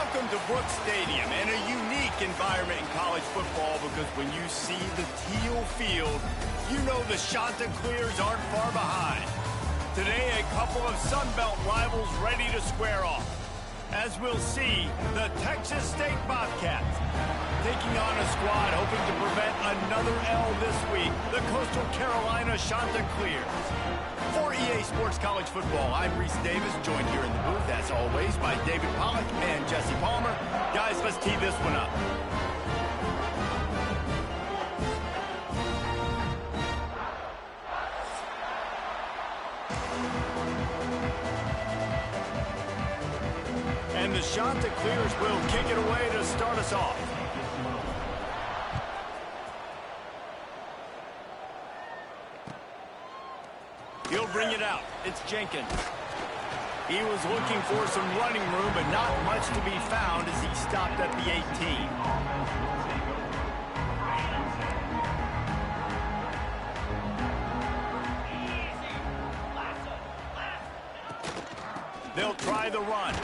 Welcome to Brooks Stadium, and a unique environment in college football because when you see the teal field, you know the Chanticleers aren't far behind. Today, a couple of Sun Belt rivals ready to square off. As we'll see, the Texas State Bobcats taking on a squad hoping to prevent another L this week, the Coastal Carolina Chanticleers. For EA Sports College Football, I'm Reese Davis, joined here in the booth, as always, by David Pollack and Jesse Palmer. Guys, let's tee this one up. And the Chanticleers will kick it away to start us off. He'll bring it out. It's Jenkins. He was looking for some running room, but not much to be found as he stopped at the 18. They'll try the run.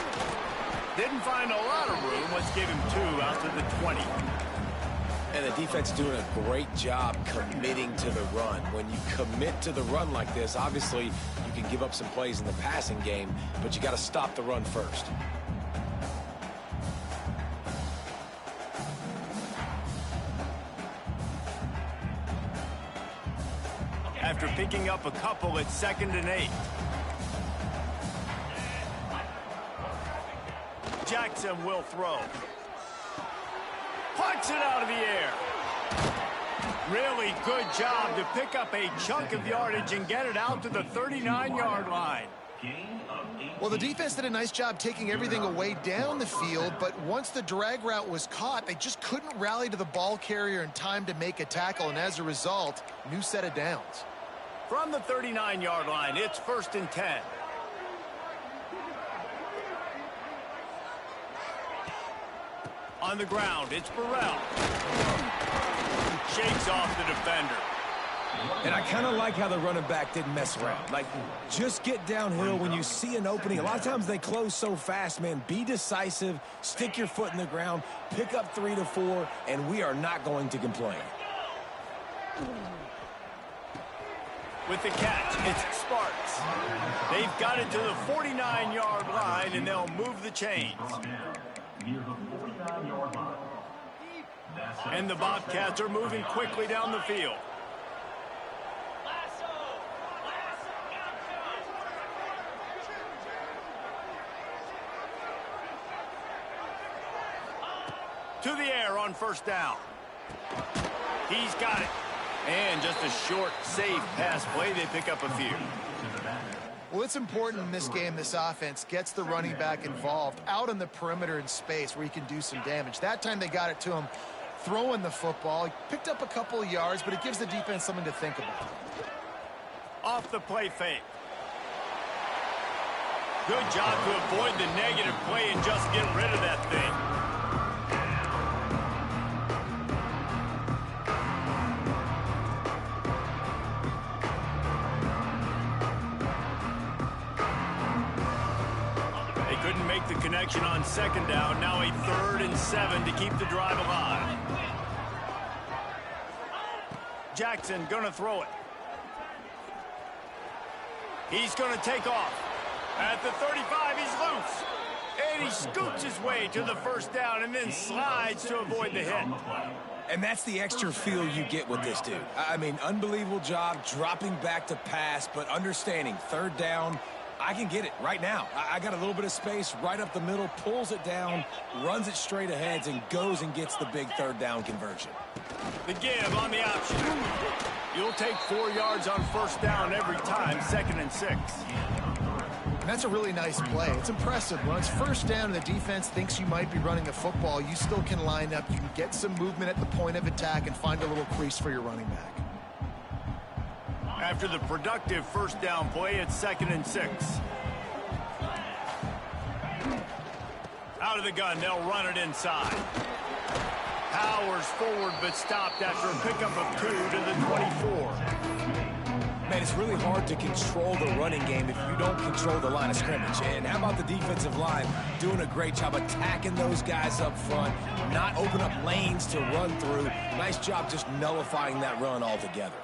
Didn't find a lot of room. Let's give him 2 out to the 20. And the defense doing a great job committing to the run. When you commit to the run like this, obviously you can give up some plays in the passing game, but you got to stop the run first. After picking up a couple, it's 2nd and 8. Jackson will throw. Puts it out of the air. Really good job to pick up a chunk of yardage and get it out to the 39-yard line. Well, the defense did a nice job taking everything away down the field, but once the drag route was caught, they just couldn't rally to the ball carrier in time to make a tackle, and as a result, new set of downs. From the 39-yard line, it's 1st and 10. On the ground, it's Burrell. Shakes off the defender. And I kind of like how the running back didn't mess around. Like, just get downhill when you see an opening. A lot of times they close so fast, man. Be decisive, stick your foot in the ground, pick up 3 to 4, and we are not going to complain. With the catch, it's Sparks. They've got it to the 49-yard line, and they'll move the chains. And the Bobcats are moving quickly down the field. To the air on 1st down. He's got it. And just a short, safe pass play. They pick up a few. Well, it's important in this game, this offense gets the running back involved out on the perimeter in space where he can do some damage. That time they got it to him throwing the football. He picked up a couple of yards, but it gives the defense something to think about. Off the play fake. Good job to avoid the negative play and just get rid of that thing. Make the connection on 2nd down. Now a 3rd and 7 to keep the drive alive. Jackson gonna throw it. He's gonna take off. At the 35, he's loose. And he scoots his way to the 1st down and then slides to avoid the hit. And that's the extra feel you get with this dude. I mean, unbelievable job dropping back to pass, but understanding 3rd down, I can get it right now. I got a little bit of space right up the middle, pulls it down, runs it straight ahead, and goes and gets the big 3rd down conversion. The give on the option. You'll take 4 yards on 1st down every time, 2nd and 6. That's a really nice play. It's impressive. When it's 1st down and the defense thinks you might be running the football, you still can line up. You can get some movement at the point of attack and find a little crease for your running back. After the productive 1st down play, it's 2nd and 6. Out of the gun, they'll run it inside. Powers forward, but stopped after a pickup of 2 to the 24. Man, it's really hard to control the running game if you don't control the line of scrimmage. And how about the defensive line doing a great job attacking those guys up front, not open up lanes to run through. Nice job just nullifying that run altogether.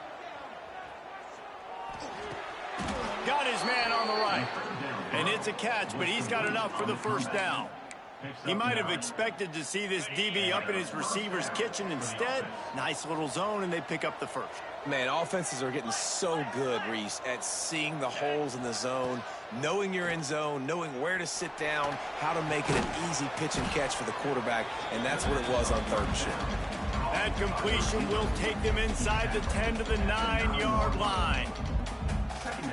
Got his man on the right. And it's a catch, but he's got enough for the first down. He might have expected to see this DB up in his receiver's kitchen. Instead, nice little zone, and they pick up the first. Man, offenses are getting so good, Reese, at seeing the holes in the zone, knowing you're in zone, knowing where to sit down, how to make it an easy pitch and catch for the quarterback, and that's what it was on 3rd and short. That completion will take them inside the 10 to the 9-yard line.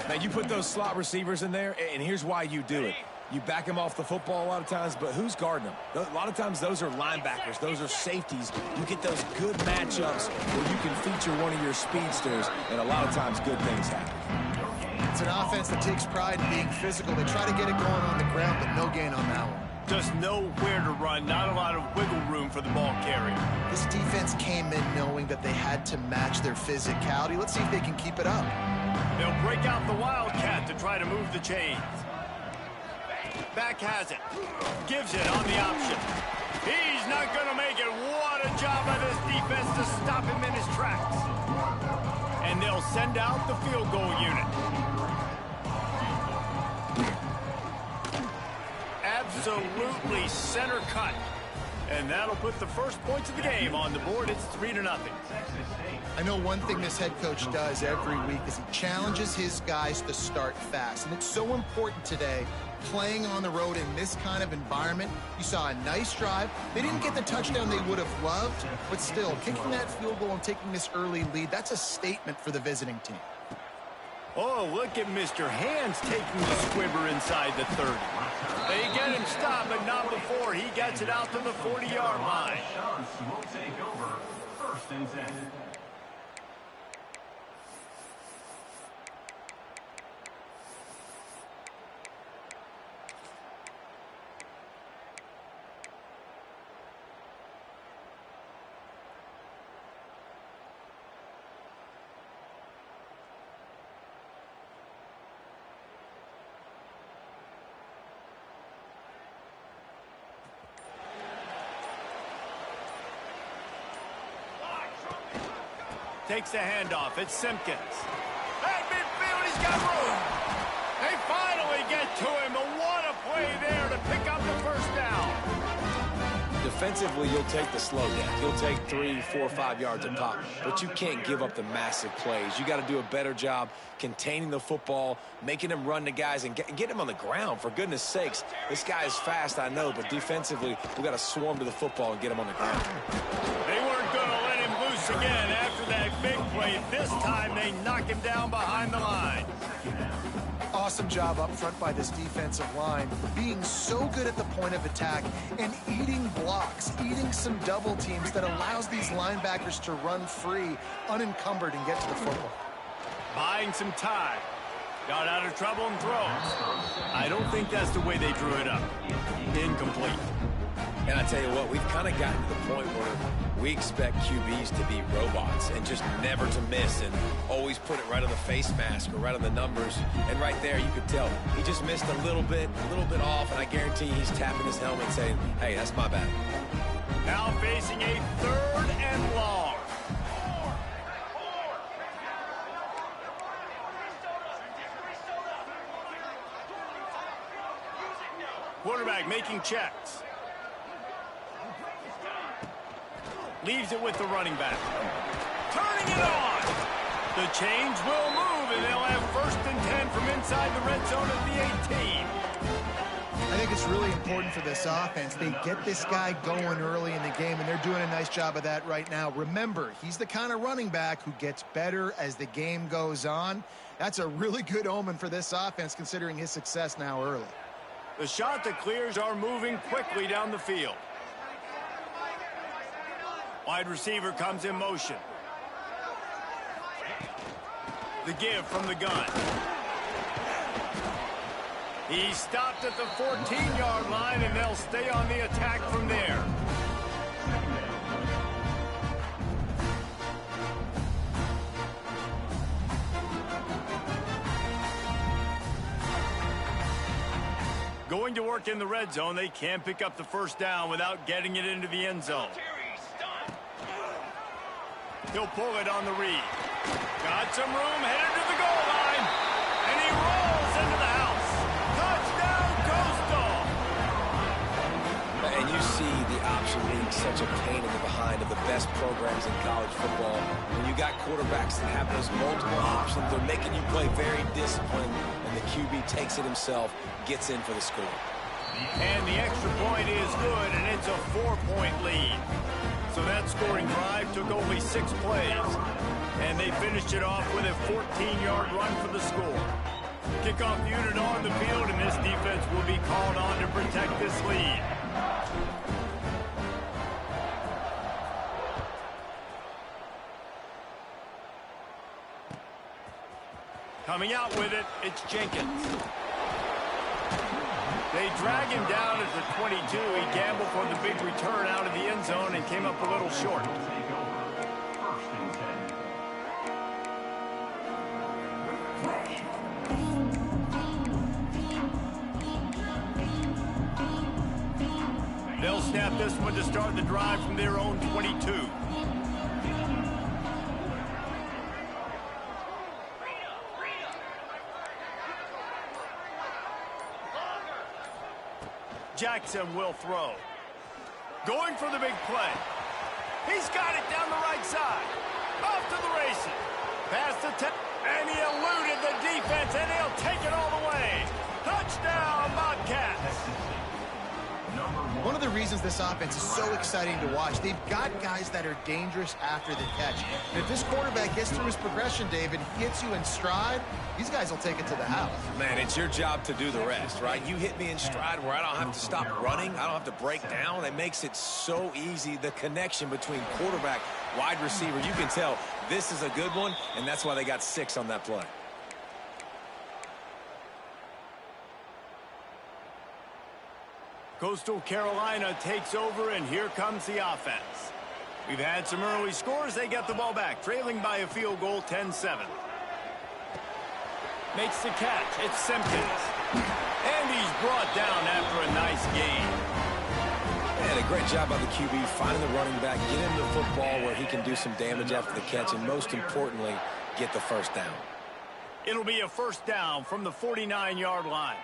Now, you put those slot receivers in there, and here's why you do it. You back them off the football a lot of times, but who's guarding them? A lot of times those are linebackers. Those are safeties. You get those good matchups where you can feature one of your speedsters, and a lot of times good things happen. It's an offense that takes pride in being physical. They try to get it going on the ground, but no gain on that one. Just know where to run. Not a lot of wiggle room for the ball carrier. This defense came in knowing that they had to match their physicality. Let's see if they can keep it up. They'll break out the Wildcat to try to move the chains. Back has it. Gives it on the option. He's not going to make it. What a job by this defense to stop him in his tracks. And they'll send out the field goal unit. Absolutely center cut. And that'll put the first points of the game on the board. It's 3-0. I know one thing this head coach does every week is he challenges his guys to start fast. And it's so important today, playing on the road in this kind of environment. You saw a nice drive. They didn't get the touchdown they would have loved, but still, kicking that field goal and taking this early lead, that's a statement for the visiting team. Oh, look at Mr. Hands taking the squibber inside the 30. They get him stopped, but not before. He gets it out to the 40-yard line. Will take over 1st and 10. Takes the handoff. It's Simpkins. At midfield, he's got room. They finally get to him, but what a play there to pick up the first down. Defensively, you'll take the slow down. You'll take 3, 4, 5 yards a pop, but you can't give up the massive plays. You got to do a better job containing the football, making him run to guys, and get him on the ground. For goodness sakes, this guy is fast, I know, but defensively, we got to swarm to the football and get him on the ground. They weren't going to let him loose again after that big play. This time, they knock him down behind the line. Awesome job up front by this defensive line, being so good at the point of attack and eating blocks, eating some double teams that allows these linebackers to run free, unencumbered, and get to the football. Buying some time. Got out of trouble and throws. I don't think that's the way they drew it up. Incomplete. And I tell you what, we've kind of gotten to the point where we expect QBs to be robots and just never to miss and always put it right on the face mask or right on the numbers. And right there, you could tell he just missed a little bit off, and I guarantee he's tapping his helmet saying, hey, that's my bad. Now facing a 3rd and long. Quarterback making checks. Leaves it with the running back. Turning it on. The chains will move, and they'll have 1st and 10 from inside the red zone at the 18. I think it's really important for this offense. They get this guy going early in the game, and they're doing a nice job of that right now. Remember, he's the kind of running back who gets better as the game goes on. That's a really good omen for this offense, considering his success now early. The Chanticleers are moving quickly down the field. Wide receiver comes in motion. The give from the gun. He stopped at the 14-yard line, and they'll stay on the attack from there. Going to work in the red zone. They can't pick up the first down without getting it into the end zone. He'll pull it on the read. Got some room, headed to the goal line. And he rolls into the house. Touchdown, Coastal! And you see the option being such a pain in the behind of the best programs in college football. When you got quarterbacks that have those multiple options, they're making you play very disciplined, and the QB takes it himself, gets in for the score. And the extra point is good, and it's a 4-point lead. So that scoring drive took only 6 plays. And they finished it off with a 14-yard run for the score. Kickoff unit on the field, and this defense will be called on to protect this lead. Coming out with it, it's Jenkins. They drag him down at the 22. He gambled for the big return out of the end zone and came up a little short. They'll snap this one to start the drive from their own 22. Jackson will throw. Going for the big play. He's got it down the right side. Off to the races. Past the 10. And he eluded the defense, and he'll take it all the way. Touchdown, Bobcats. One of the reasons this offense is so exciting to watch, they've got guys that are dangerous after the catch. And if this quarterback gets through his progression, David, hits you in stride, these guys will take it to the house. Man, it's your job to do the rest, right? You hit me in stride where I don't have to stop running. I don't have to break down. It makes it so easy. The connection between quarterback, wide receiver, you can tell this is a good one, and that's why they got 6 on that play. Coastal Carolina takes over, and here comes the offense. We've had some early scores. They get the ball back, trailing by a field goal, 10-7. Makes the catch. It's Simpkins. And he's brought down after a nice gain. And a great job by the QB, finding the running back, get him the football where he can do some damage after the catch, and most importantly, get the first down. It'll be a first down from the 49-yard line.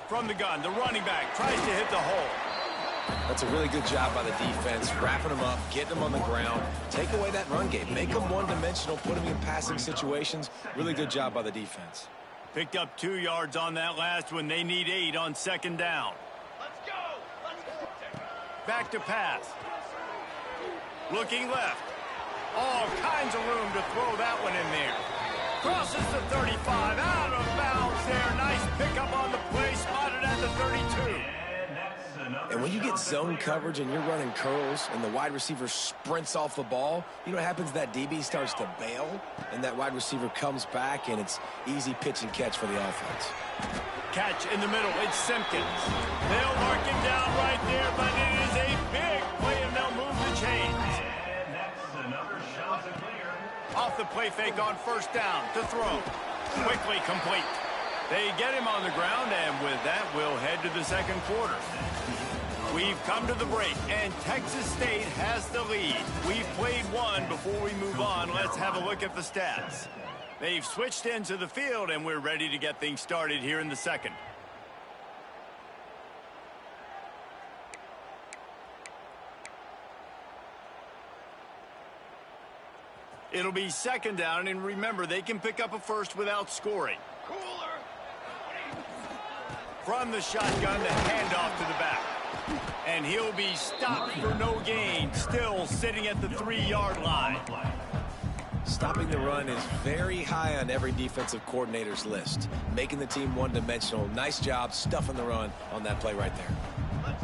From the gun, the running back tries to hit the hole. That's a really good job by the defense, wrapping them up, getting them on the ground, take away that run game, make them one-dimensional, put them in passing situations. Really good job by the defense. Picked up 2 yards on that last one. They need 8 on second down. Let's go! Back to pass. Looking left. All kinds of room to throw that one in there. Crosses the 35, out of bounds there. Nice pickup on the play, spotted at the 32. And when you get zone coverage and you're running curls and the wide receiver sprints off the ball, you know what happens? That DB starts to bail, and that wide receiver comes back, and it's easy pitch and catch for the offense. Catch in the middle, it's Simpkins. They'll mark him down right there, but it is a big play, and they'll move the chains. Off the play fake on first down to throw. Quickly complete. They get him on the ground, and with that, we'll head to the second quarter. We've come to the break, and Texas State has the lead. We've played one. Before we move on, let's have a look at the stats. They've switched into the field, and we're ready to get things started here in the second. It'll be second down, and remember, they can pick up a first without scoring. From the shotgun, the handoff to the back. And he'll be stopped for no gain, still sitting at the 3-yard line. Stopping the run is very high on every defensive coordinator's list. Making the team one-dimensional. Nice job stuffing the run on that play right there.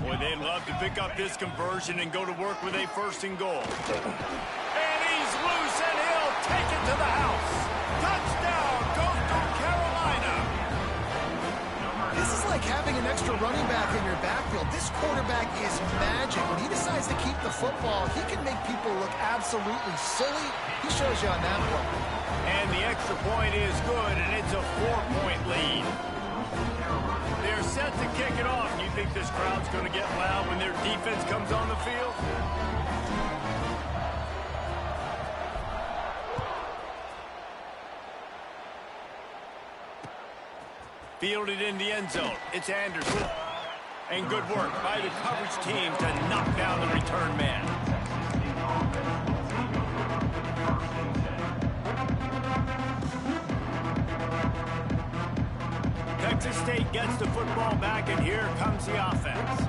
Boy, they'd love to pick up this conversion and go to work with a first and goal. And he's loose, and he'll take it to the house. Touchdown, Coastal Carolina. This is like having an extra running back in your backfield. This quarterback is magic. When he decides to keep the football, he can make people look absolutely silly. He shows you on that one. And the extra point is good, and it's a 4-point lead. They're set to kick it off. You think this crowd's going to get loud when their defense comes on the field? Fielded in the end zone. It's Anderson. And good work by the coverage team to knock down the return man. Texas State gets the football back, and here comes the offense.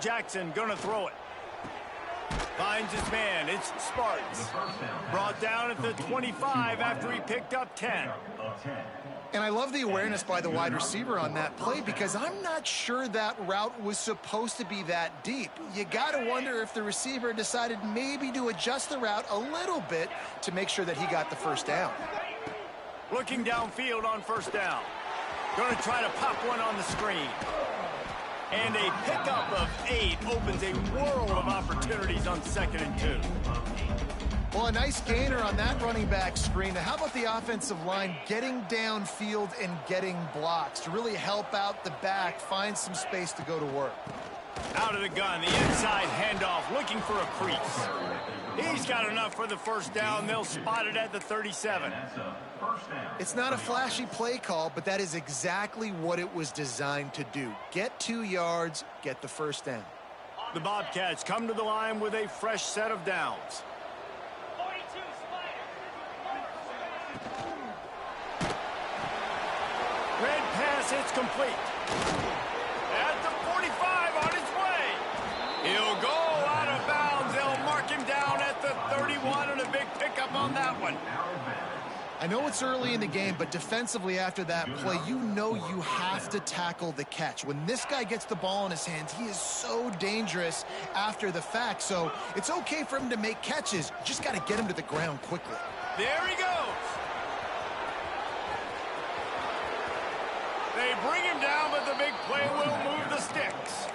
Jackson gonna throw it. Finds his man. It's Sparks. Brought down at the 25 after he picked up 10. And I love the awareness by the wide receiver on that play because I'm not sure that route was supposed to be that deep. You got to wonder if the receiver decided maybe to adjust the route a little bit to make sure that he got the first down. Looking downfield on first down. Going to try to pop one on the screen. And a pickup of 8 opens a world of opportunities on 2nd and 2. Well, a nice gainer on that running back screen. Now, how about the offensive line getting downfield and getting blocks to really help out the back, find some space to go to work? Out of the gun, the inside handoff, looking for a crease. He's got enough for the first down. They'll spot it at the 37. It's not a flashy play call, but that is exactly what it was designed to do. Get 2 yards, get the first down. The Bobcats come to the line with a fresh set of downs. Red pass, it's complete. At the 45 on his way. He'll go out of bounds. They'll mark him down at the 31, and a big pickup on that one. I know it's early in the game, but defensively after that play, you know you have to tackle the catch. When this guy gets the ball in his hands, he is so dangerous after the fact. So it's okay for him to make catches. You just got to get him to the ground quickly. There he goes. They bring him down, but the big play will move the sticks.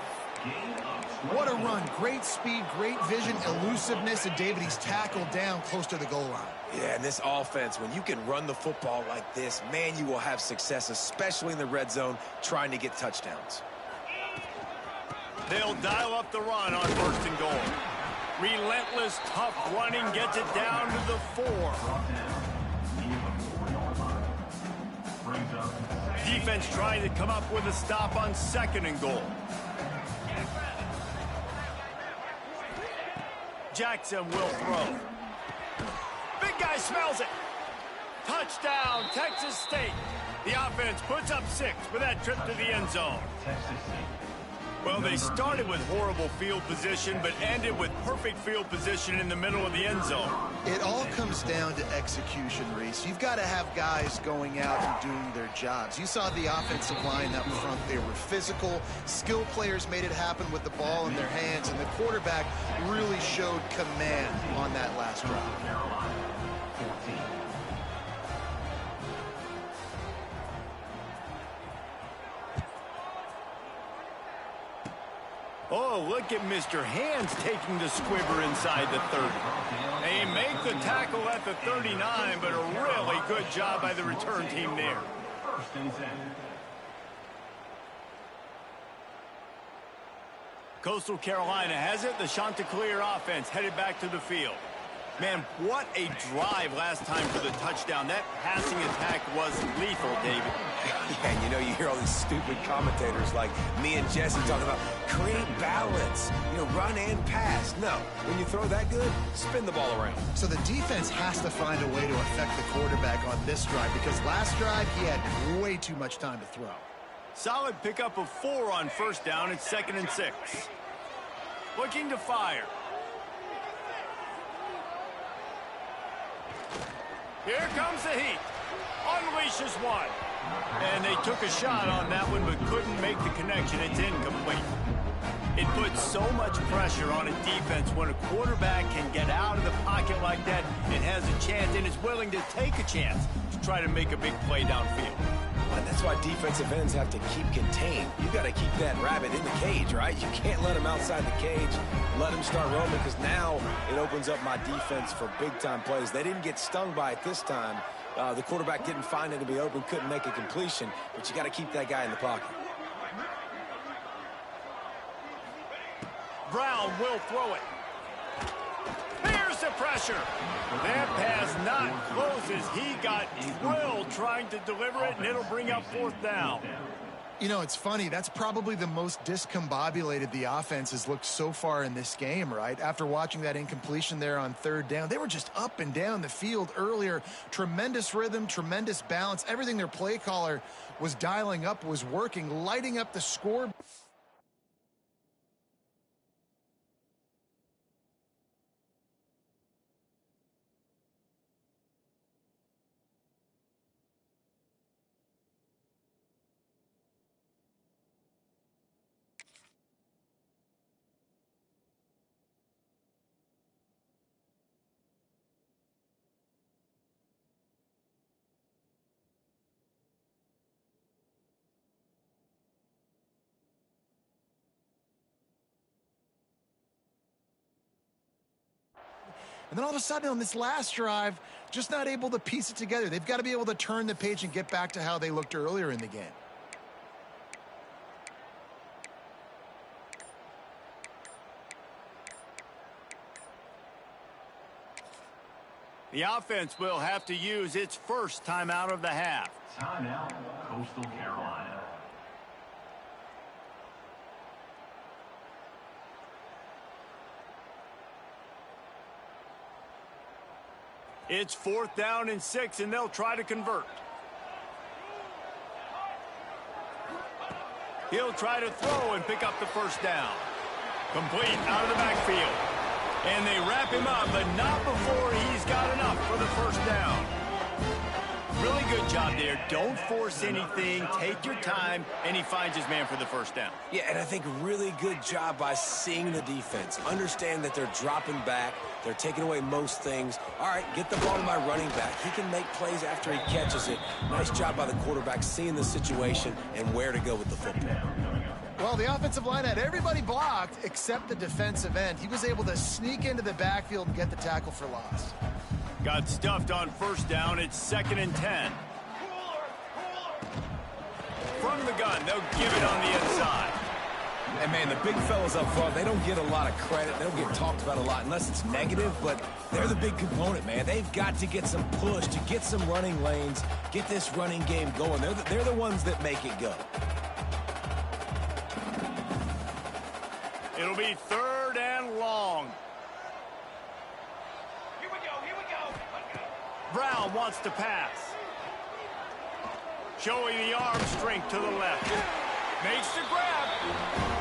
What a run. Great speed, great vision, elusiveness, and David, he's tackled down close to the goal line. Yeah, and this offense, when you can run the football like this, man, you will have success, especially in the red zone, trying to get touchdowns. They'll dial up the run on 1st and goal. Relentless, tough running gets it down to the 4. Defense trying to come up with a stop on 2nd and goal. Jackson will throw. Big guy smells it. Touchdown, Texas State. The offense puts up 6 with that trip to the end zone. Well, they started with horrible field position, but ended with perfect field position in the middle of the end zone. It all comes down to execution, Reese. You've got to have guys going out and doing their jobs. You saw the offensive line up front. They were physical. Skilled players made it happen with the ball in their hands, and the quarterback really showed command on that last drive. Oh, look at Mr. Hands taking the squibber inside the 30. They make the tackle at the 39, but a really good job by the return team there. Coastal Carolina has it. The Chanticleer offense headed back to the field. Man, what a drive last time for the touchdown. That passing attack was lethal, David. And you know, you hear all these stupid commentators like me and Jesse talking about create balance, run and pass. No, when you throw that good, spin the ball around. So the defense has to find a way to affect the quarterback on this drive because last drive he had way too much time to throw. Solid pickup of 4 on 1st down. It's 2nd and 6. Looking to fire. Here comes the heat. Unleashes one. And they took a shot on that one, but couldn't make the connection. It's incomplete. It puts so much pressure on a defense when a quarterback can get out of the pocket like that and has a chance and is willing to take a chance to try to make a big play downfield. And that's why defensive ends have to keep contained. You got to keep that rabbit in the cage, right? You can't let him outside the cage, let him start roaming, because now it opens up my defense for big-time plays. They didn't get stung by it this time. The quarterback didn't find it to be open, couldn't make a completion, but you got to keep that guy in the pocket. Brown will throw it. Here's the pressure. That pass not close as he got drilled trying to deliver it, and it'll bring up 4th down. You know, it's funny. That's probably the most discombobulated the offense has looked so far in this game, right? After watching that incompletion there on 3rd down, they were just up and down the field earlier. Tremendous rhythm, tremendous balance. Everything their play caller was dialing up was working, lighting up the score. And then all of a sudden on this last drive, just not able to piece it together. They've got to be able to turn the page and get back to how they looked earlier in the game. The offense will have to use its first timeout of the half. Timeout, Coastal Carolina. It's 4th down and 6, and they'll try to convert. He'll try to throw and pick up the 1st down. Complete out of the backfield. And they wrap him up, but not before he's got enough for the 1st down. Really good job there. Don't force anything. Take your time, and he finds his man for the 1st down. Yeah, and I think really good job by seeing the defense. Understand that they're dropping back. They're taking away most things. All right, get the ball to my running back. He can make plays after he catches it. Nice job by the quarterback seeing the situation and where to go with the football. Well, the offensive line had everybody blocked except the defensive end. He was able to sneak into the backfield and get the tackle for loss. Got stuffed on 1st down. It's 2nd and 10. From the gun, they'll give it on the inside. And, man, the big fellas up front, they don't get a lot of credit. They don't get talked about a lot unless it's negative, but they're the big component, man. They've got to get some push, to get some running lanes, get this running game going. They're the ones that make it go. It'll be 3rd and long. Here we go, here we go. Brown wants to pass. Showing the arm strength to the left. Makes the grab.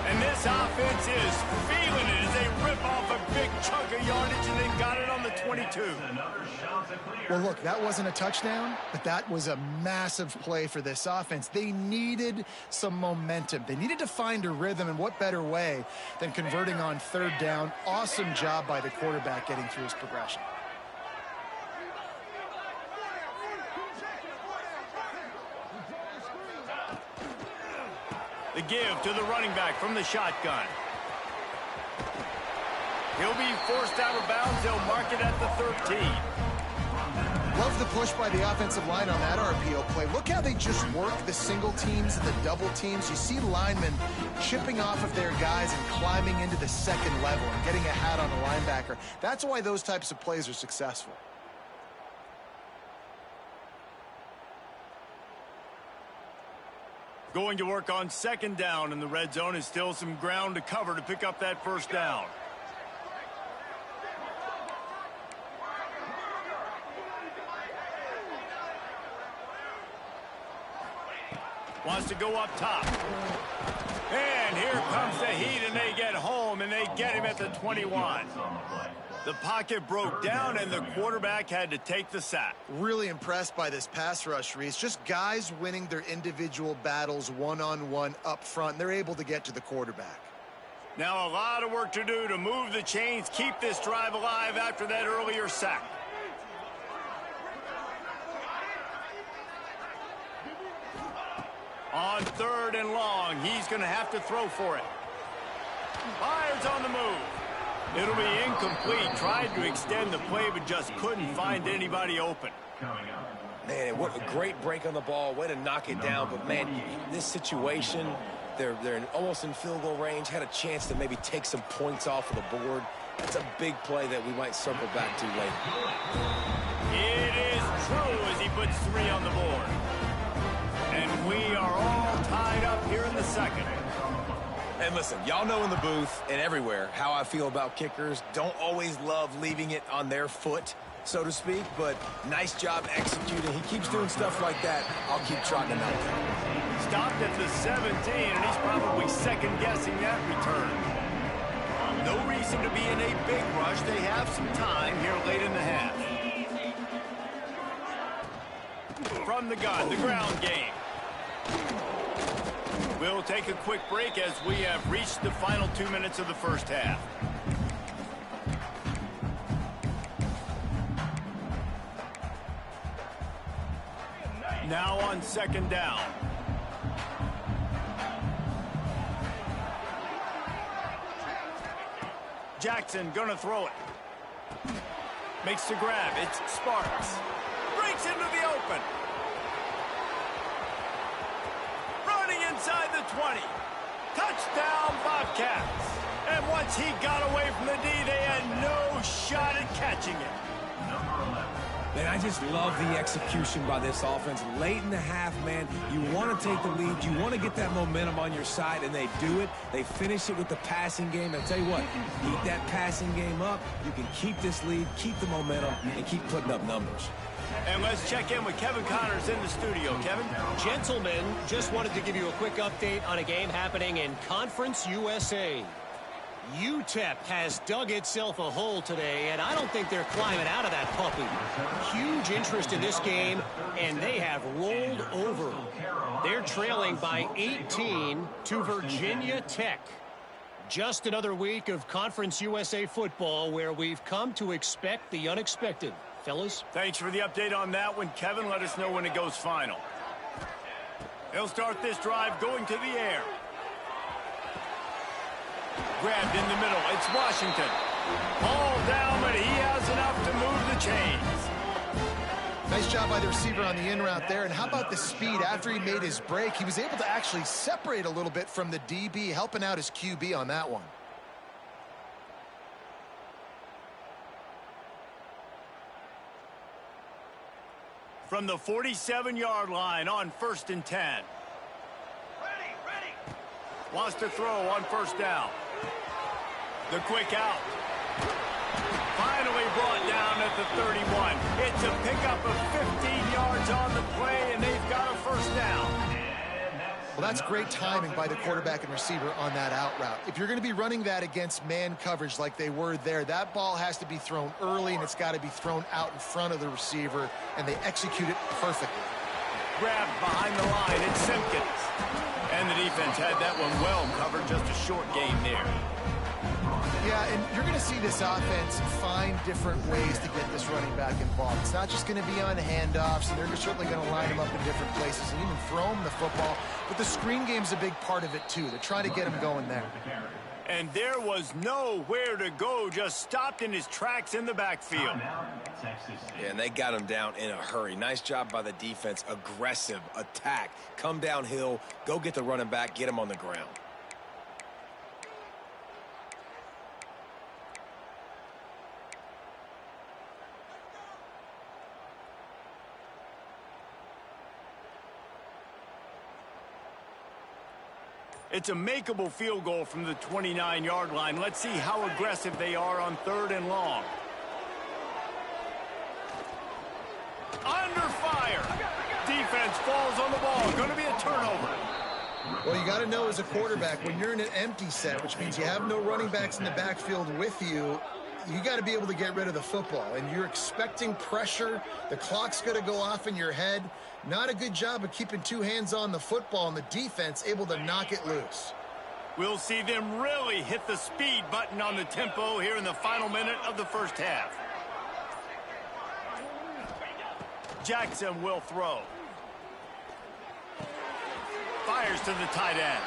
And this offense is feeling it as they rip off a big chunk of yardage, and they've got it on the 22. Well, look, that wasn't a touchdown, but that was a massive play for this offense. They needed some momentum. They needed to find a rhythm, and what better way than converting on 3rd down. Awesome job by the quarterback getting through his progression. The give to the running back from the shotgun. He'll be forced out of bounds. They'll mark it at the 13. Love the push by the offensive line on that RPO play. Look how they just work the single teams and the double teams. You see linemen chipping off of their guys and climbing into the 2nd level and getting a hat on the linebacker. That's why those types of plays are successful. Going to work on 2nd down, and the red zone is still some ground to cover to pick up that 1st down. Wants to go up top. And here comes the heat, and they get home, and they get him at the 21. The pocket broke down, and the quarterback had to take the sack. Really impressed by this pass rush, Reese. Just guys winning their individual battles one-on-one up front. They're able to get to the quarterback. Now a lot of work to do to move the chains, keep this drive alive after that earlier sack. On 3rd and long, he's going to have to throw for it. Fires on the move. It'll be incomplete. Tried to extend the play, but just couldn't find anybody open. Man, what a great break on the ball. Way to knock it down. But, man, this situation, they're almost in field goal range. Had a chance to maybe take some points off of the board. That's a big play that we might circle back to later. It is true as he puts 3 on the board. And we are all tied up here in the second. And listen, y'all know in the booth and everywhere how I feel about kickers. Don't always love leaving it on their foot, so to speak, but nice job executing. He keeps doing stuff like that. I'll keep trotting him out there. Stopped at the 17, and he's probably second-guessing that return. No reason to be in a big rush. They have some time here late in the half. From the gun, the ground game. We'll take a quick break as we have reached the final 2 minutes of the first half. Now on 2nd down. Jackson gonna throw it. Makes the grab. It's Sparks. Breaks into the open. Running inside the 20. Touchdown, Bobcats. And once he got away from the D, they had no shot at catching it. Man, I just love the execution by this offense. Late in the half, man, you want to take the lead. You want to get that momentum on your side, and they do it. They finish it with the passing game. And I'll tell you what, keep that passing game up. You can keep this lead, keep the momentum, and keep putting up numbers. And let's check in with Kevin Connors in the studio. Kevin? Gentlemen, just wanted to give you a quick update on a game happening in Conference USA. UTEP has dug itself a hole today, and I don't think they're climbing out of that puppy. Huge interest in this game, and they have rolled over. They're trailing by 18 to Virginia Tech. Just another week of Conference USA football where we've come to expect the unexpected. Fellas? Thanks for the update on that one, Kevin. Let us know when it goes final. He'll start this drive going to the air. Grabbed in the middle. It's Washington. Ball down, but he has enough to move the chains. Nice job by the receiver on the in route there. And how about the speed? After he made his break, he was able to actually separate a little bit from the DB, helping out his QB on that one. From the 47-yard line on 1st and 10. Ready. Wants to throw on 1st down. The quick out. Finally brought down at the 31. It's a pickup of 15 yards on the play, and they've got a 1st down. Well, that's great timing by the quarterback and receiver on that out route. If you're going to be running that against man coverage like they were there, that ball has to be thrown early, and it's got to be thrown out in front of the receiver, and they execute it perfectly. Grabbed behind the line. It's Simpkins. And the defense had that one well covered. Just a short game there. Yeah, and you're going to see this offense find different ways to get this running back involved. It's not just going to be on handoffs, and they're certainly going to line him up in different places and even throw him the football. But the screen game's a big part of it, too. They're trying to get him going there. And there was nowhere to go, just stopped in his tracks in the backfield. Yeah, and they got him down in a hurry. Nice job by the defense. Aggressive attack. Come downhill, go get the running back, get him on the ground. It's a makeable field goal from the 29-yard line. Let's see how aggressive they are on 3rd and long. Under fire. Defense falls on the ball. Going to be a turnover. Well, you got to know as a quarterback, when you're in an empty set, which means you have no running backs in the backfield with you, you got to be able to get rid of the football. And you're expecting pressure. The clock's going to go off in your head. Not a good job of keeping two hands on the football, and the defense able to knock it loose. We'll see them really hit the speed button on the tempo here in the final minute of the first half. Jackson will throw. fires to the tight end.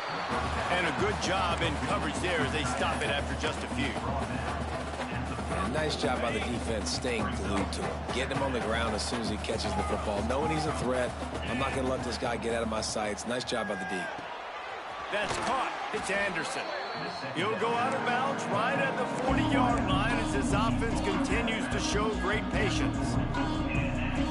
And a good job in coverage there as they stop it after just a few. And nice job by the defense staying glued to him. Getting him on the ground as soon as he catches the football. Knowing he's a threat, I'm not going to let this guy get out of my sights. Nice job by the D. That's caught. It's Anderson. He'll go out of bounds right at the 40-yard line as this offense continues to show great patience.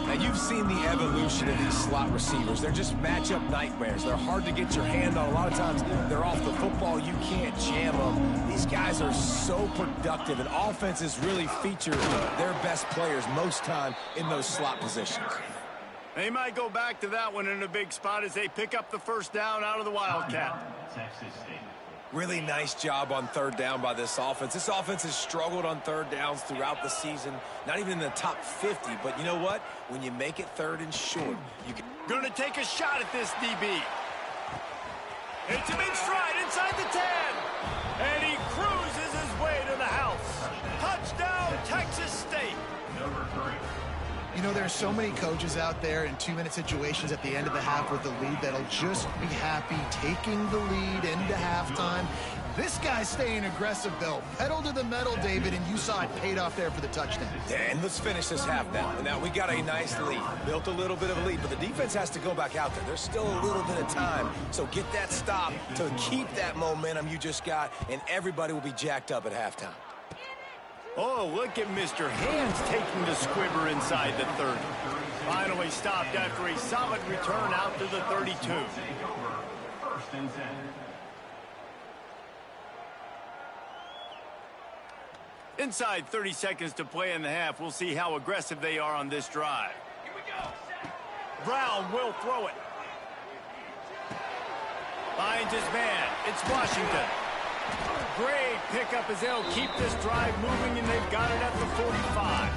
Now, you've seen the evolution of these slot receivers. They're just matchup nightmares. They're hard to get your hand on. A lot of times, they're off the football. You can't jam them. These guys are so productive, and offenses really feature their best players most time in those slot positions. They might go back to that one in a big spot as they pick up the first down out of the Wildcat. Really nice job on third down by this offense. This offense has struggled on third downs throughout the season. Not even in the top 50, but you know what? When you make it third and short, you can... Going to take a shot at this DB. It's him in stride inside the 10. And he cruises his way to the house. Touchdown, Texas State. Number 3. You know, there are so many coaches out there in 2-minute situations at the end of the half with the lead that'll just be happy taking the lead into halftime. This guy's staying aggressive, though. Pedal to the metal, David, and you saw it paid off there for the touchdown. And let's finish this half now. Now, we got a nice lead. Built a little bit of a lead, but the defense has to go back out there. There's still a little bit of time. So get that stop to keep that momentum you just got, and everybody will be jacked up at halftime. Oh, look at Mr. Hands taking the squibber inside the 30. Finally stopped after a solid return out to the 32. First and 10. Inside 30 seconds to play in the half. We'll see how aggressive they are on this drive. Here we go. Brown will throw it. Finds his man. It's Washington. Great pickup as they'll keep this drive moving, and they've got it at the 45.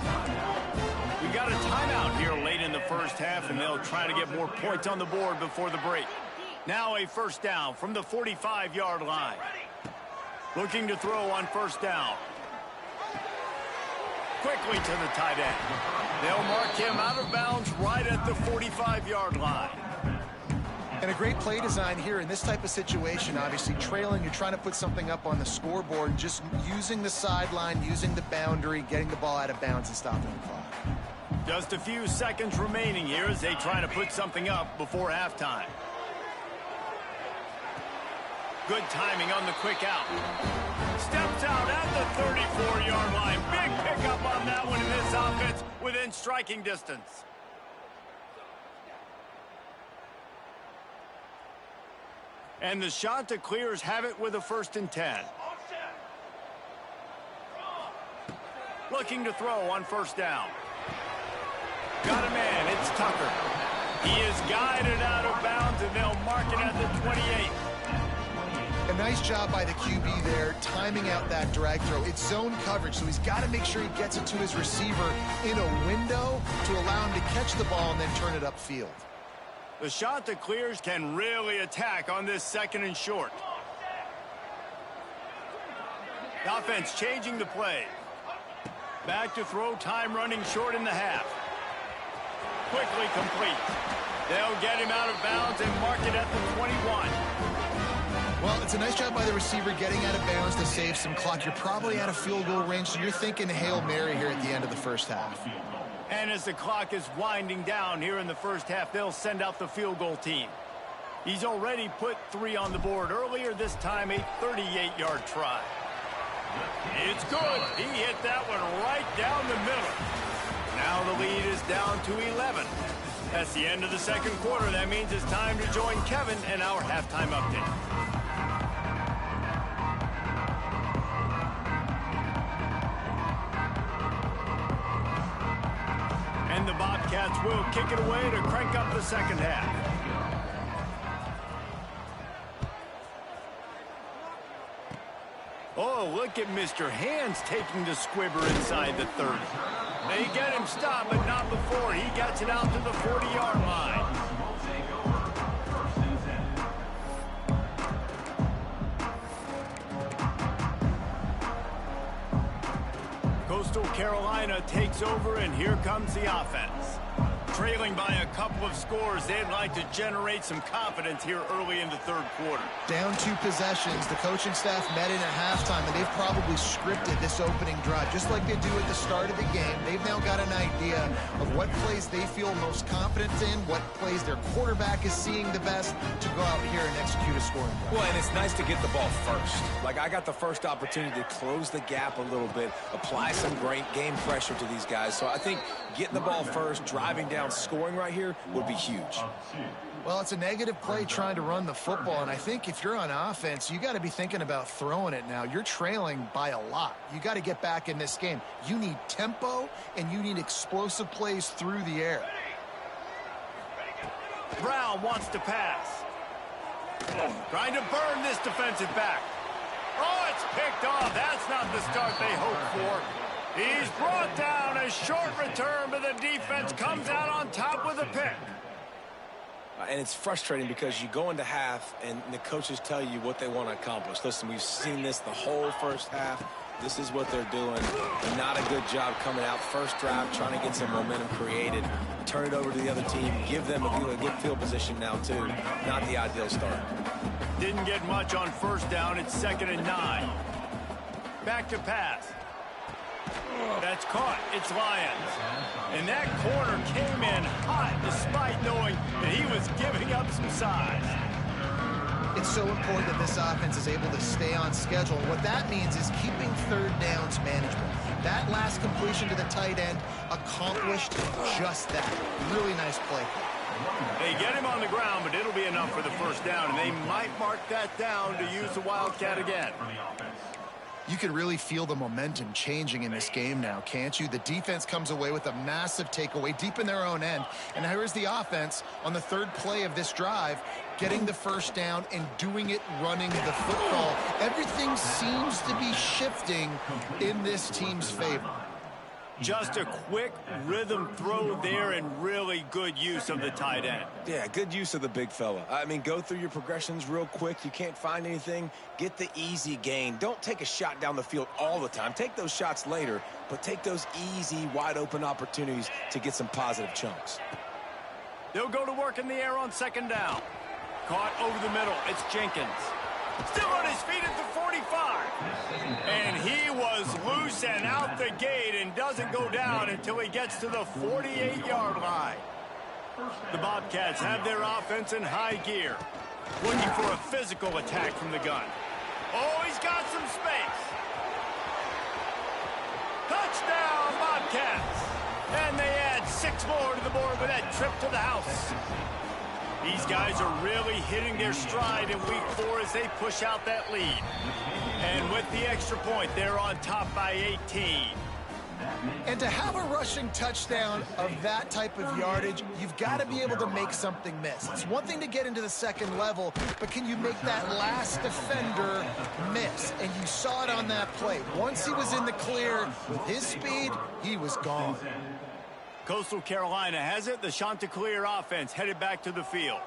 We got a timeout here late in the first half, and they'll try to get more points on the board before the break. Now a first down from the 45-yard line. Looking to throw on first down. Quickly to the tight end. They'll mark him out of bounds right at the 45-yard line. And a great play design here in this type of situation. Obviously, trailing, you're trying to put something up on the scoreboard, and just using the sideline, using the boundary, getting the ball out of bounds and stopping the clock. Just a few seconds remaining here as they try to put something up before halftime. Good timing on the quick out. Steps out at the 34-yard line. Big pickup on that one in this offense within striking distance. And the Chanticleers have it with a 1st and 10. Looking to throw on first down. Got a man, it's Tucker. He is guided out of bounds, and they'll mark it at the 28. A nice job by the QB there, timing out that drag throw. It's zone coverage, so he's got to make sure he gets it to his receiver in a window to allow him to catch the ball and then turn it upfield. The Chanticleers can really attack on this 2nd and short. The offense changing the play. Back to throw, time running short in the half. Quickly complete. They'll get him out of bounds and mark it at the 21. Well, it's a nice job by the receiver getting out of bounds to save some clock. You're probably out of field goal range, so you're thinking Hail Mary here at the end of the first half. And as the clock is winding down here in the first half, they'll send out the field goal team. He's already put 3 on the board earlier, this time a 38-yard try. It's good. He hit that one right down the middle. Now the lead is down to 11. That's the end of the second quarter. That means it's time to join Kevin and our halftime update. And the Bobcats will kick it away to crank up the second half. Oh, look at Mr. Hands taking the squibber inside the 30. They get him stopped, but not before he gets it out to the 40-yard line. Coastal Carolina takes over, and here comes the offense. Trailing by a couple of scores, they'd like to generate some confidence here early in the third quarter. Down 2 possessions, the coaching staff met in at halftime, and they've probably scripted this opening drive. Just like they do at the start of the game, they've now got an idea of what plays they feel most confident in, what plays their quarterback is seeing the best to go out here and execute a scoring drive. Well, and it's nice to get the ball first. Like, I got the first opportunity to close the gap a little bit, apply some great game pressure to these guys. So I think getting the ball first, driving down, scoring right here would be huge. Well, it's a negative play trying to run the football, and I think if you're on offense, you got to be thinking about throwing it now. You're trailing by a lot. You got to get back in this game. You need tempo, and you need explosive plays through the air. Brown wants to pass. Trying to burn this defensive back. Oh, it's picked off. That's not the start they hoped for. He's brought down. A short return, but the defense comes out on top with a pick. And it's frustrating because you go into half and the coaches tell you what they want to accomplish. Listen, we've seen this the whole first half. This is what they're doing. Not a good job coming out first drive, trying to get some momentum created. Turn it over to the other team. Give them a good field position now, too. Not the ideal start. Didn't get much on first down. It's 2nd and 9. Back to pass. That's caught. It's Lions. And that corner came in hot despite knowing that he was giving up some size. It's so important that this offense is able to stay on schedule. What that means is keeping third downs manageable. That last completion to the tight end accomplished just that. Really nice play. They get him on the ground, but it'll be enough for the first down, and they might mark that down to use the Wildcat again. You can really feel the momentum changing in this game now, can't you? The defense comes away with a massive takeaway deep in their own end. And here's the offense on the third play of this drive, getting the first down and doing it running the football. Everything seems to be shifting in this team's favor. Just a quick rhythm throw there and really good use of the tight end. Yeah, good use of the big fella. I mean, go through your progressions real quick. You can't find anything. Get the easy gain. Don't take a shot down the field all the time. Take those shots later, but take those easy, wide-open opportunities to get some positive chunks. They'll go to work in the air on 2nd down. Caught over the middle. It's Jenkins. Still on his feet at the 45. And he was loose and out the gate and doesn't go down until he gets to the 48-yard line. The Bobcats have their offense in high gear, looking for a physical attack from the gun. Oh, he's got some space. Touchdown, Bobcats. And they add 6 more to the board with that trip to the house. These guys are really hitting their stride in week 4 as they push out that lead. And with the extra point, they're on top by 18. And to have a rushing touchdown of that type of yardage, you've got to be able to make something miss. It's one thing to get into the second level, but can you make that last defender miss? And you saw it on that play. Once he was in the clear, with his speed, he was gone. Coastal Carolina has it. The Chanticleer offense headed back to the field.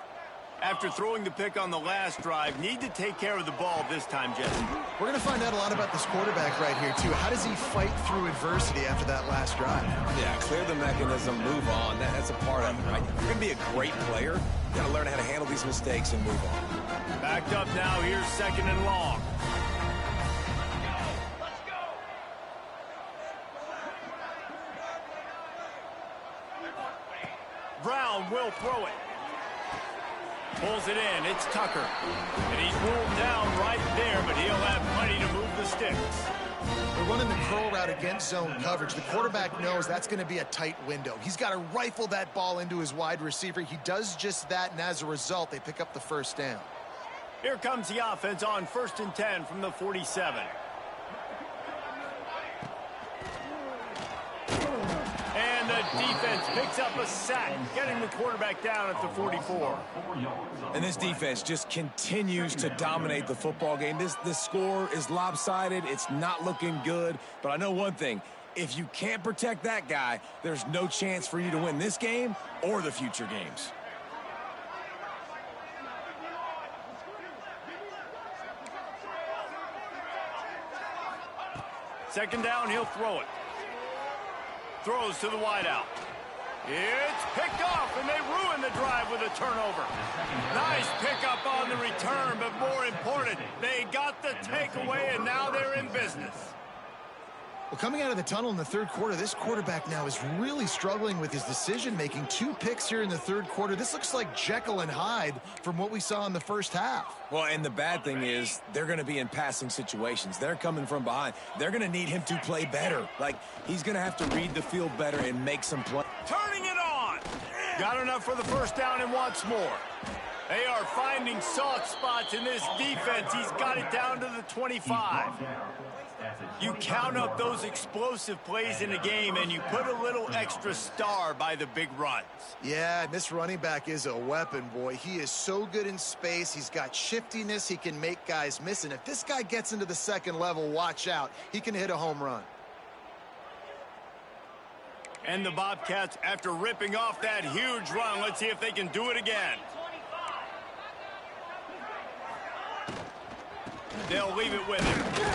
After throwing the pick on the last drive, need to take care of the ball this time, Jesse. We're going to find out a lot about this quarterback right here, too. How does he fight through adversity after that last drive? Yeah, clear the mechanism, move on. That's a part of it, right? If you're going to be a great player, you got to learn how to handle these mistakes and move on. Backed up now. Here's 2nd and long. Brown will throw it. Pulls it in. It's Tucker. And he's ruled down right there, but he'll have plenty to move the sticks. They're running the curl route against zone coverage. The quarterback knows that's going to be a tight window. He's got to rifle that ball into his wide receiver. He does just that, and as a result, they pick up the first down. Here comes the offense on 1st and 10 from the 47. And the defense picks up a sack, getting the quarterback down at the 44. And this defense just continues to dominate the football game. This score is lopsided. It's not looking good. But I know one thing. If you can't protect that guy, there's no chance for you to win this game or the future games. Second down, he'll throw it. Throws to the wideout. It's picked off, and they ruin the drive with a turnover. Nice pickup on the return, but more important, they got the takeaway, and now they're in business. Well, coming out of the tunnel in the third quarter, this quarterback now is really struggling with his decision-making. 2 picks here in the third quarter. This looks like Jekyll and Hyde from what we saw in the first half. Well, and the bad thing is they're going to be in passing situations. They're coming from behind. They're going to need him to play better. Like, he's going to have to read the field better and make some plays. Turning it on. Got enough for the first down and wants more. They are finding soft spots in this defense. He's got it down to the 25. You count up those explosive plays in a game, and you put a little extra star by the big runs. Yeah, this running back is a weapon, boy. He is so good in space. He's got shiftiness. He can make guys miss. And if this guy gets into the second level, watch out. He can hit a home run. And the Bobcats, after ripping off that huge run, let's see if they can do it again. They'll leave it with him.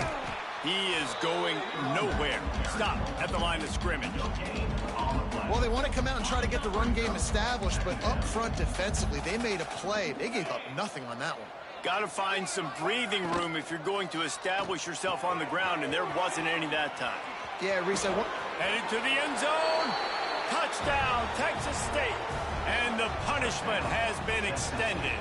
He is going nowhere. Stop at the line of scrimmage. Well, they want to come out and try to get the run game established, but up front defensively, they made a play. They gave up nothing on that one. Got to find some breathing room if you're going to establish yourself on the ground, and there wasn't any that time. Yeah, Reese, Headed to the end zone. Touchdown, Texas State. And the punishment has been extended.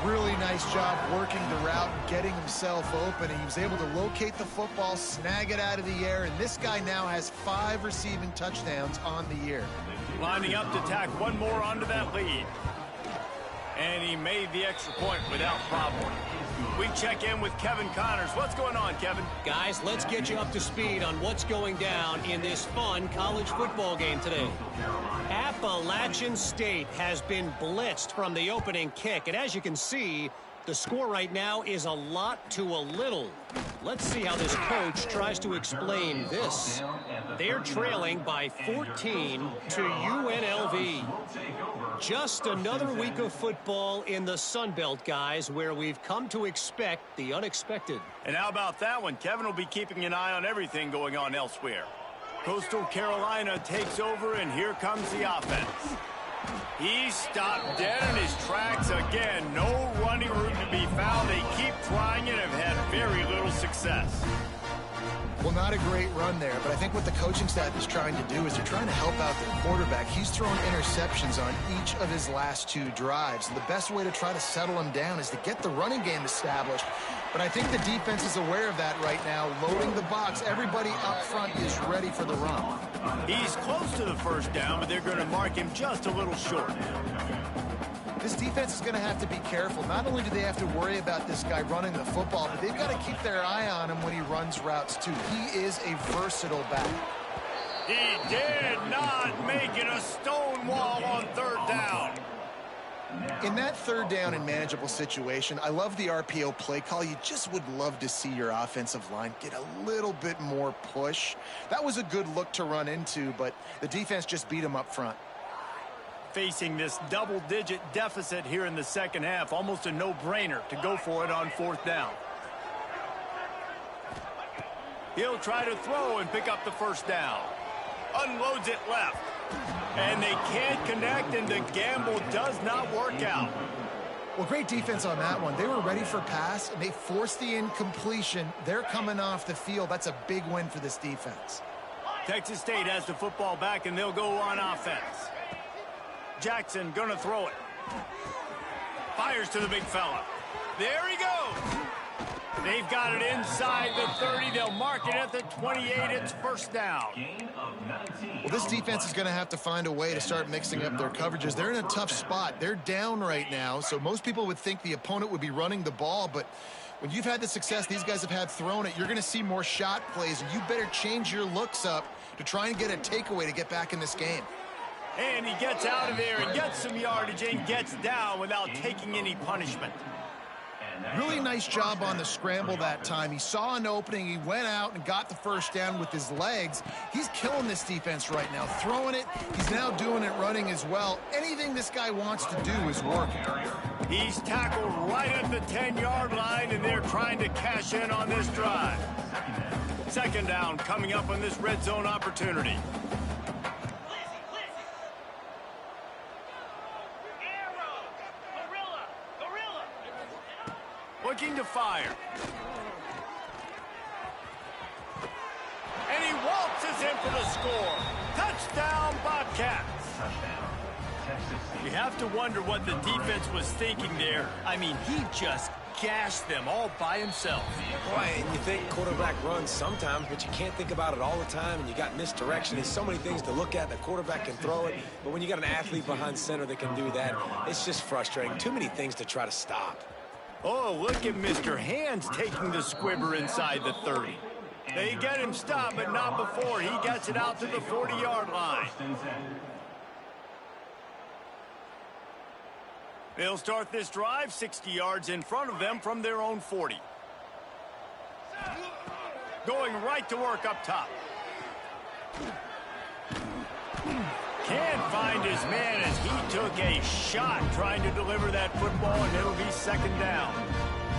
really nice job working the route and getting himself open. And he was able to locate the football, snag it out of the air, and this guy now has 5 receiving touchdowns on the year. Lining up to tack one more onto that lead. And he made the extra point without problem. We check in with Kevin Connors. What's going on, Kevin? Guys, let's get you up to speed on what's going down in this fun college football game today. Appalachian State has been blitzed from the opening kick. And as you can see, the score right now is a lot to a little. Let's see how this coach tries to explain this. They're trailing by 14 to UNLV. Just another week of football in the Sun Belt, guys, where we've come to expect the unexpected. And how about that one? Kevin will be keeping an eye on everything going on elsewhere. Coastal Carolina takes over, and here comes the offense. He stopped dead in his tracks again. No running room to be found. They keep trying and have had very little success. Well, not a great run there, but I think what the coaching staff is trying to do is they're trying to help out their quarterback. He's thrown interceptions on each of his last 2 drives. And the best way to try to settle him down is to get the running game established. But I think the defense is aware of that right now, loading the box. Everybody up front is ready for the run. He's close to the first down, but they're going to mark him just a little short. This defense is going to have to be careful. Not only do they have to worry about this guy running the football, but they've got to keep their eye on him when he runs routes, too. He is a versatile back. He did not make it a stone wall on 3rd down. In that 3rd down and manageable situation, I love the RPO play call. You just would love to see your offensive line get a little bit more push. That was a good look to run into, but the defense just beat him up front. Facing this double-digit deficit here in the second half, almost a no-brainer to go for it on 4th down. He'll try to throw and pick up the first down. Unloads it left. And they can't connect, and the gamble does not work out. Well, great defense on that one. They were ready for pass, and they forced the incompletion. They're coming off the field. That's a big win for this defense. Texas State has the football back, and they'll go on offense. Jackson gonna throw it. Fires to the big fella. There he goes. They've got it inside the 30. They'll mark it at the 28. It's first down. Well, this defense is going to have to find a way to start mixing up their coverages. They're in a tough spot. They're down right now, so most people would think the opponent would be running the ball, but when you've had the success these guys have had throwing it, you're going to see more shot plays, and you better change your looks up to try and get a takeaway to get back in this game. And he gets out of there and gets some yardage and gets down without taking any punishment. Really nice job on the scramble that time. He saw an opening. He went out and got the first down with his legs. He's killing this defense right now. Throwing it. He's now doing it running as well. Anything this guy wants to do is working. He's tackled right at the 10-yard line, and they're trying to cash in on this drive. 2nd down coming up on this red zone opportunity. Looking to fire. And he waltzes in for the score. Touchdown, Bobcats. You have to wonder what the defense was thinking there. I mean, he just gashed them all by himself. Boy, and you think quarterback runs sometimes, but you can't think about it all the time, and you got misdirection. There's so many things to look at. The quarterback can throw it, but when you got an athlete behind center that can do that, it's just frustrating. Too many things to try to stop. Oh, look at Mr. Hands taking the squibber inside the 30. They get him stopped, but not before he gets it out to the 40-yard line. They'll start this drive 60 yards in front of them from their own 40. Going right to work up top. Can't find his man as he took a shot trying to deliver that football, and it'll be second down.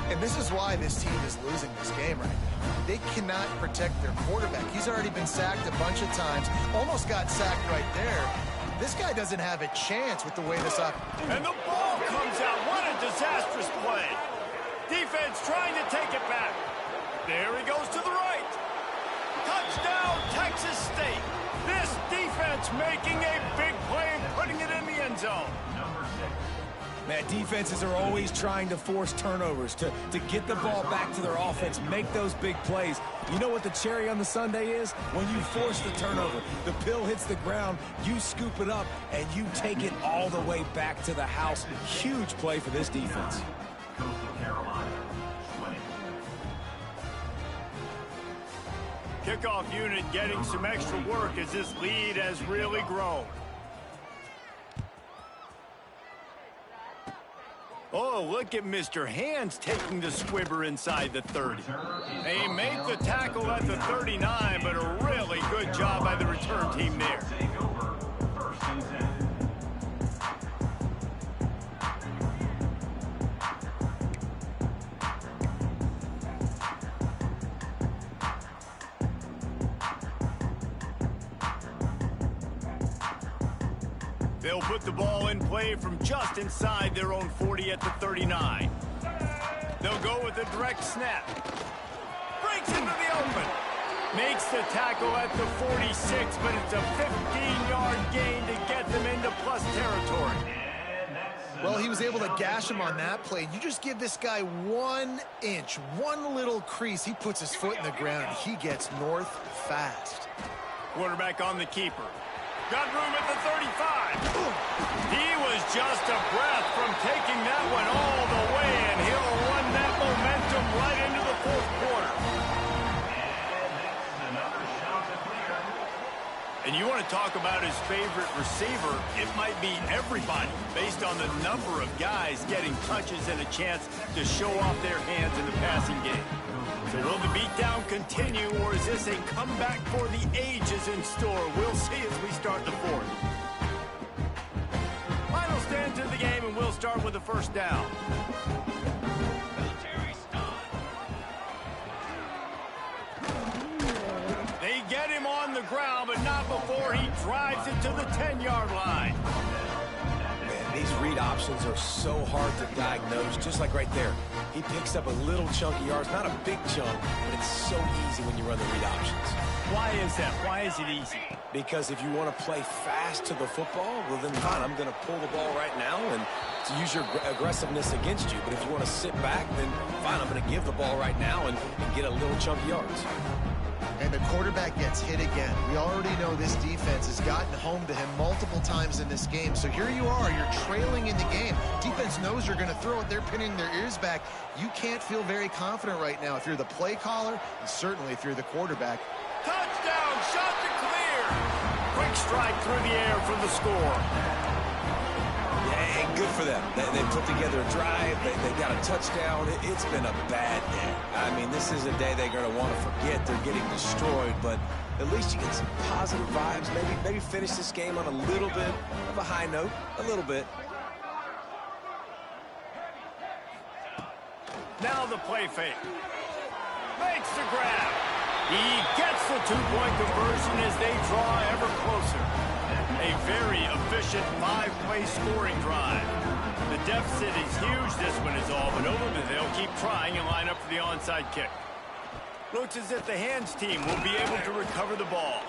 And this is why this team is losing this game right now. They cannot protect their quarterback. He's already been sacked a bunch of times. Almost got sacked right there. This guy doesn't have a chance with the way this up. And the ball comes out. What a disastrous play. Defense trying to take it back. There he goes to the right. Touchdown, Texas State. This defense making a big play and putting it in the end zone. Man, defenses are always trying to force turnovers, to get the ball back to their offense, make those big plays. You know what the cherry on the sundae is? When you force the turnover, the pill hits the ground, you scoop it up, and you take it all the way back to the house. Huge play for this defense. Kickoff unit getting some extra work as this lead has really grown. Oh, look at Mr. Hands taking the squibber inside the 30. They make the tackle at the 39, but a really good job by the return team there. They'll put the ball in play from just inside their own 40 at the 39. They'll go with a direct snap. Breaks into the open. Makes the tackle at the 46, but it's a 15-yard gain to get them into plus territory. Well, he was able to gash him on that play. You just give this guy 1 inch, one little crease. He puts his foot in the ground. He gets north fast. Quarterback on the keeper. Got room at the 35. He was just a breath from taking that one all the way, and he'll run that momentum right into the fourth quarter. And you want to talk about his favorite receiver, it might be everybody, based on the number of guys getting touches and a chance to show off their hands in the passing game. So will the beatdown continue, or is this a comeback for the ages in store? We'll see as we start the fourth. Final stand to the game, and we'll start with the first down. They get him on the ground, but not before he drives it to the 10-yard line. These read options are so hard to diagnose, just like right there. He picks up a little chunk of yards, not a big chunk, but it's so easy when you run the read options. Why is that? Why is it easy? Because if you want to play fast to the football, well then fine, I'm going to pull the ball right now and to use your aggressiveness against you. But if you want to sit back, then fine, I'm going to give the ball right now and get a little chunk of yards. And the quarterback gets hit again. We already know this defense has gotten home to him multiple times in this game. So here you are, you're trailing in the game. Defense knows you're going to throw it. They're pinning their ears back. You can't feel very confident right now if you're the play caller, and certainly if you're the quarterback. Touchdown, shot to clear. Quick strike through the air for the score. Yeah, good for them. They put together a drive. They got a touchdown. It's been a bad day. I mean, this is a day they're going to want to forget. They're getting destroyed, but at least you get some positive vibes. Maybe finish this game on a little bit of a high note. A little bit. Now the play fake. Makes the grab. He gets the two-point conversion as they draw ever closer. A very efficient 5-play scoring drive. The deficit is huge, this one is all but over, but they'll keep trying and line up for the onside kick. Looks as if the hands team will be able to recover the ball.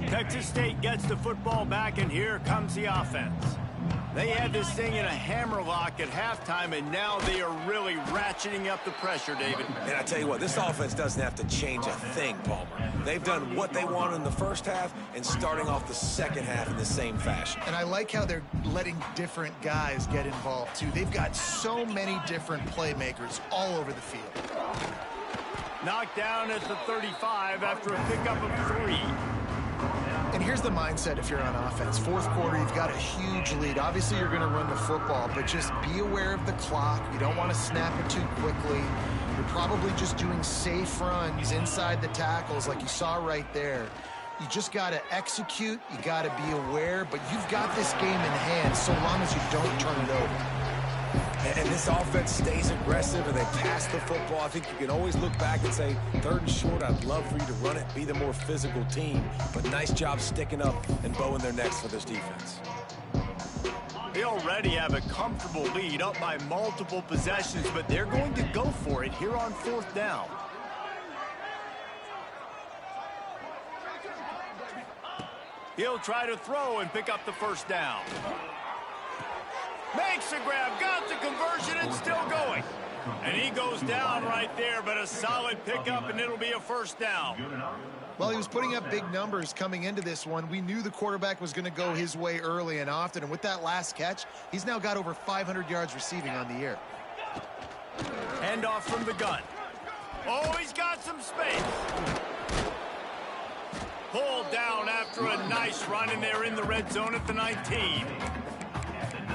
Texas State gets the football back, and here comes the offense. They had this thing in a hammerlock at halftime, and now they are really ratcheting up the pressure, David. And I tell you what, this offense doesn't have to change a thing, Palmer. They've done what they wanted in the first half and starting off the second half in the same fashion. And I like how they're letting different guys get involved, too. They've got so many different playmakers all over the field. Knocked down at the 35 after a pickup of 3. And here's the mindset if you're on offense. Fourth quarter, you've got a huge lead. Obviously, you're going to run the football, but just be aware of the clock. You don't want to snap it too quickly. You're probably just doing safe runs inside the tackles like you saw right there. You just got to execute. You got to be aware, but you've got this game in hand so long as you don't turn it over. And this offense stays aggressive and they pass the football. I think you can always look back and say, 3rd and short, I'd love for you to run it, be the more physical team. But nice job sticking up and bowing their necks for this defense. They already have a comfortable lead, up by multiple possessions, but they're going to go for it here on 4th down. He'll try to throw and pick up the 1st down. Makes the grab, got the conversion, and still going. And he goes down right there, but a solid pickup, and it'll be a 1st down. Well, he was putting up big numbers coming into this one. We knew the quarterback was going to go his way early and often, and with that last catch, he's now got over 500 yards receiving on the year. Handoff from the gun. Oh, he's got some space. Pulled down after a nice run, and they're in the red zone at the 19.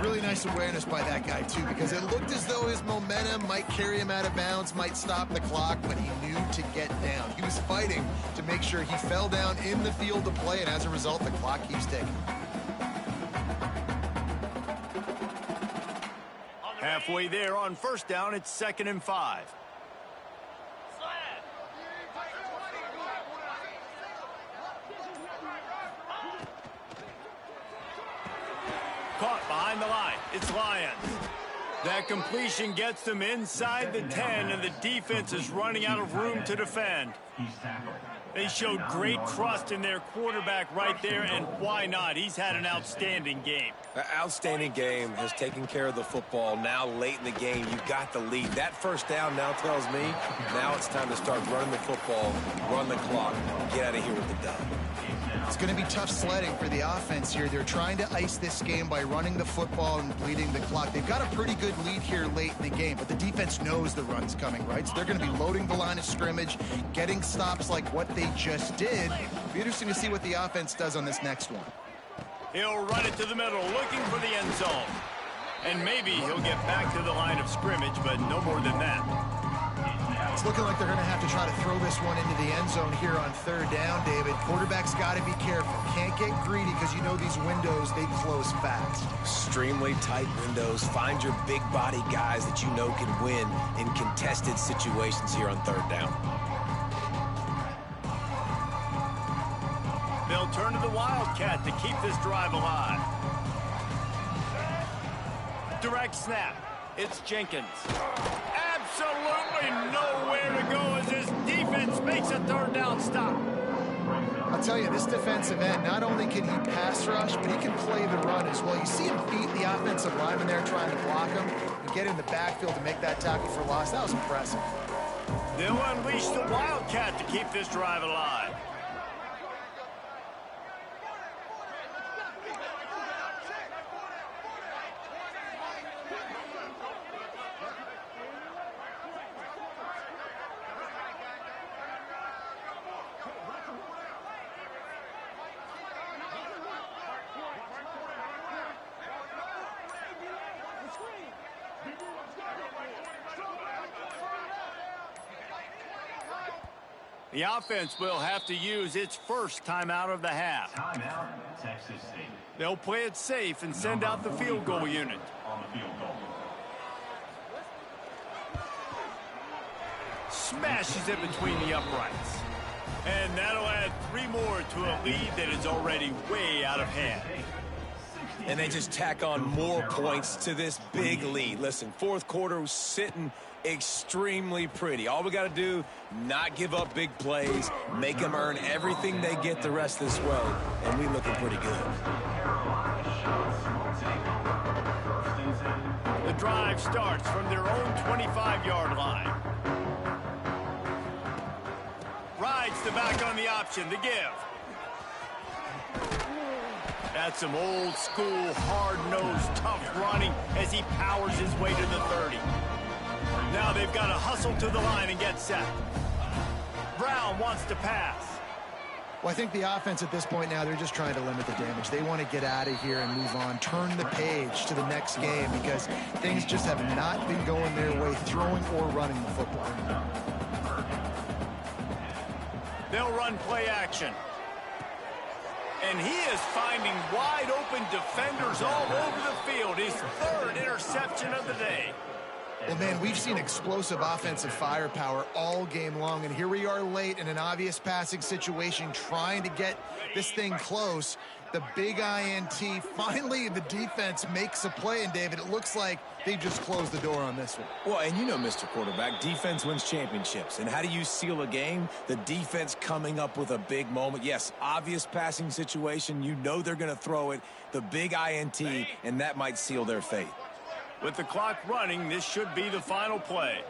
Really nice awareness by that guy, too, because it looked as though his momentum might carry him out of bounds, might stop the clock, but he knew to get down. He was fighting to make sure he fell down in the field to play, and as a result, the clock keeps ticking. Halfway there on 1st down, it's 2nd and 5. Caught behind the line. It's Lions. That completion gets them inside the 10, and the defense is running out of room to defend. They showed great trust in their quarterback right there, and why not? He's had an outstanding game. An outstanding game, has taken care of the football. Now late in the game, you got the lead. That 1st down now tells me now it's time to start running the football, run the clock, get out of here with the dub. It's going to be tough sledding for the offense here. They're trying to ice this game by running the football and bleeding the clock. They've got a pretty good lead here late in the game, but the defense knows the run's coming, right? So they're going to be loading the line of scrimmage, getting stops like what they just did. Be interesting to see what the offense does on this next one. He'll run it to the middle, looking for the end zone. And maybe he'll get back to the line of scrimmage, but no more than that. It's looking like they're going to have to try to throw this one into the end zone here on 3rd down, David. Quarterback's got to be careful. Can't get greedy because you know these windows, they close fast. Extremely tight windows. Find your big body guys that you know can win in contested situations here on 3rd down. They'll turn to the Wildcat to keep this drive alive. Direct snap. It's Jenkins. Absolutely nowhere to go as this defense makes a 3rd down stop. I'll tell you, this defensive end, not only can he pass rush, but he can play the run as well. You see him beat the offensive lineman there trying to block him and get in the backfield to make that tackle for loss. That was impressive. They'll unleash the Wildcat to keep this drive alive. The offense will have to use its 1st timeout of the half. Timeout, Texas State. They'll play it safe and send out the field goal unit. On the field goal. smashes it between the uprights. And that'll add 3 more to a lead that is already way out of hand. And they just tack on more points to this big lead. Listen, fourth quarter was sitting extremely pretty. All we got to do, not give up big plays, make them earn everything they get the rest of this way, and we looking pretty good. The drive starts from their own 25-yard line. Rides the back on the option to give. That's some old school, hard-nosed, tough running as he powers his way to the 30. Now they've got to hustle to the line and get set. Brown wants to pass. Well, I think the offense at this point now, they're just trying to limit the damage. They want to get out of here and move on, turn the page to the next game because things just have not been going their way, throwing or running the football. They'll run play action. And he is finding wide open defenders all over the field. His 3rd interception of the day. Well, man, we've seen explosive offensive firepower all game long, and here we are late in an obvious passing situation trying to get this thing close. The big INT, finally the defense makes a play, and David, it looks like they just closed the door on this one. Well, and you know, Mr. Quarterback, defense wins championships. And how do you seal a game? The defense coming up with a big moment. Yes, obvious passing situation. You know they're going to throw it. The big INT, and that might seal their fate. With the clock running, this should be the final play.